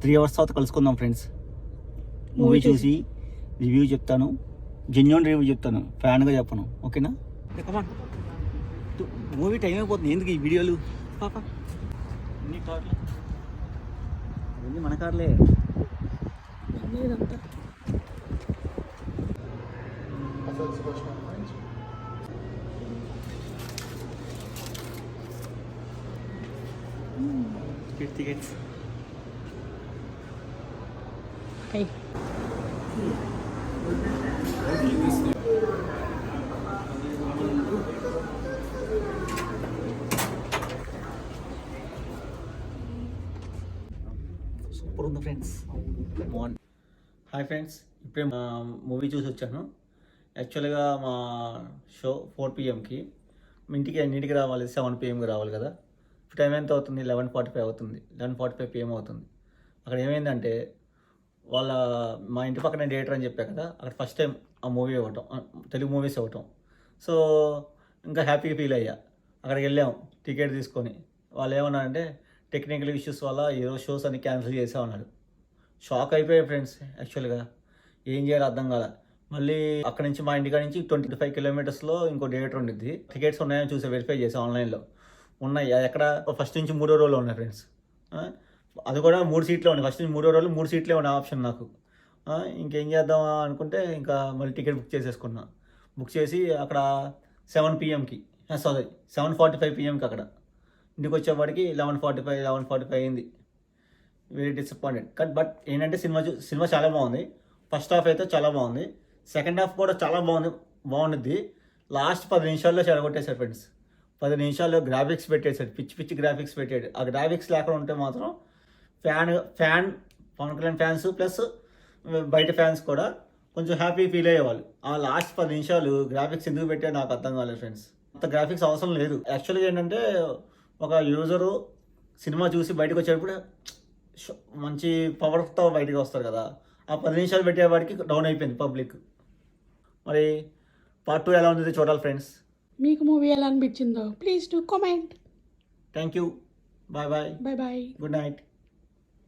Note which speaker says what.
Speaker 1: 3 hours తర్వాత కలుసుకుందాం friends. Movie చూసి రివ్యూ చెప్తాను, జెన్యూన్ రివ్యూ చెప్తాను, ఫ్యాన్గా చెప్పను. ఓకేనా? మూవీ టైం అయిపోతుంది, ఎందుకు ఈ వీడియోలు? పాప ఎన్ని కార్లే, ఇవన్నీ మన కార్లే. టికెట్స్ సూపర్ ఉంది ఫ్రెండ్స్. హాయ్ ఫ్రెండ్స్, ఇప్పుడే మూవీ చూసి వచ్చాను. యాక్చువల్గా మా షో 4 PM ఇంటికి ఎన్నింటికి రావాలి? 7 PMకి రావాలి కదా. టైం ఎంత అవుతుంది? 11:45 అవుతుంది, 11:45 PM అవుతుంది. అక్కడ ఏమైందంటే మా ఇంటి పక్కన థియేటర్ అని చెప్పా కదా, అక్కడ ఫస్ట్ టైం ఆ మూవీ ఇవ్వటం, తెలుగు మూవీస్ ఇవ్వటం. సో ఇంకా హ్యాపీగా ఫీల్ అయ్యా. అక్కడికి వెళ్ళాం టికెట్ తీసుకొని. వాళ్ళు ఏమన్నారంటే టెక్నికల్ ఇష్యూస్ వల్ల ఈరోజు షోస్ అన్ని క్యాన్సిల్ చేసామన్నాడు. షాక్ అయిపోయాయి ఫ్రెండ్స్. యాక్చువల్గా ఏం చేయాలో అర్థం కాలే. మళ్ళీ అక్కడ నుంచి మా ఇంటికాడ నుంచి 25 kilometers ఇంకో థియేటర్ ఉండిద్ది. టికెట్స్ ఉన్నాయని చూసి వెరిఫై చేసాం ఆన్లైన్లో. ఉన్నాయి. ఎక్కడ ఫస్ట్ నుంచి 3వ రోలో ఉన్నాయి ఫ్రెండ్స్. అది కూడా 3 సీట్లే ఉన్నాయి. ఫస్ట్ నుంచి 3వ రోలో 3 సీట్లే ఉన్నాయి ఆప్షన్ నాకు. ఇంకేం చేద్దాం అనుకుంటే ఇంకా మళ్ళీ టికెట్ బుక్ చేసేసుకున్నా. బుక్ చేసి అక్కడ 7 PMకి, సారీ 7:45 PMకి అక్కడ ఇంటికి వచ్చేవాడికి 11:45 అయింది. Very disappointed. బట్ ఏంటంటే సినిమా చాలా బాగుంది. ఫస్ట్ హాఫ్ అయితే చాలా బాగుంది, సెకండ్ హాఫ్ కూడా చాలా బాగుంది. లాస్ట్ 10 నిమిషాల్లో చెడగొట్టేశారు ఫ్రెండ్స్. 10 నిమిషాల్లో గ్రాఫిక్స్ పెట్టేశాడు, పిచ్చి గ్రాఫిక్స్ పెట్టాడు. ఆ గ్రాఫిక్స్ లేకుండా ఉంటే మాత్రం fan Pawan Kalyan fans plus బయట ఫ్యాన్స్ కూడా కొంచెం హ్యాపీ ఫీల్ అయ్యేవాళ్ళు. ఆ లాస్ట్ 10 నిమిషాలు గ్రాఫిక్స్ ఎందుకు పెట్టారు నాకు అర్థం కాలేదు ఫ్రెండ్స్. అంత గ్రాఫిక్స్ అవసరం లేదు. యాక్చువల్గా ఏంటంటే ఒక యూజరు సినిమా చూసి బయటకు వచ్చేటప్పుడు మంచి పవర్తో బయటకు వస్తారు కదా, ఆ 10 నిమిషాలు పెట్టేవాడికి డౌన్ అయిపోయింది పబ్లిక్. మరి పార్ట్ 2 ఎలా ఉంది చూడాలి ఫ్రెండ్స్.
Speaker 2: మీకు మూవీ ఎలా అనిపించిందో please do comment.
Speaker 1: Thank you. Bye bye.
Speaker 2: Bye bye.
Speaker 1: Good night.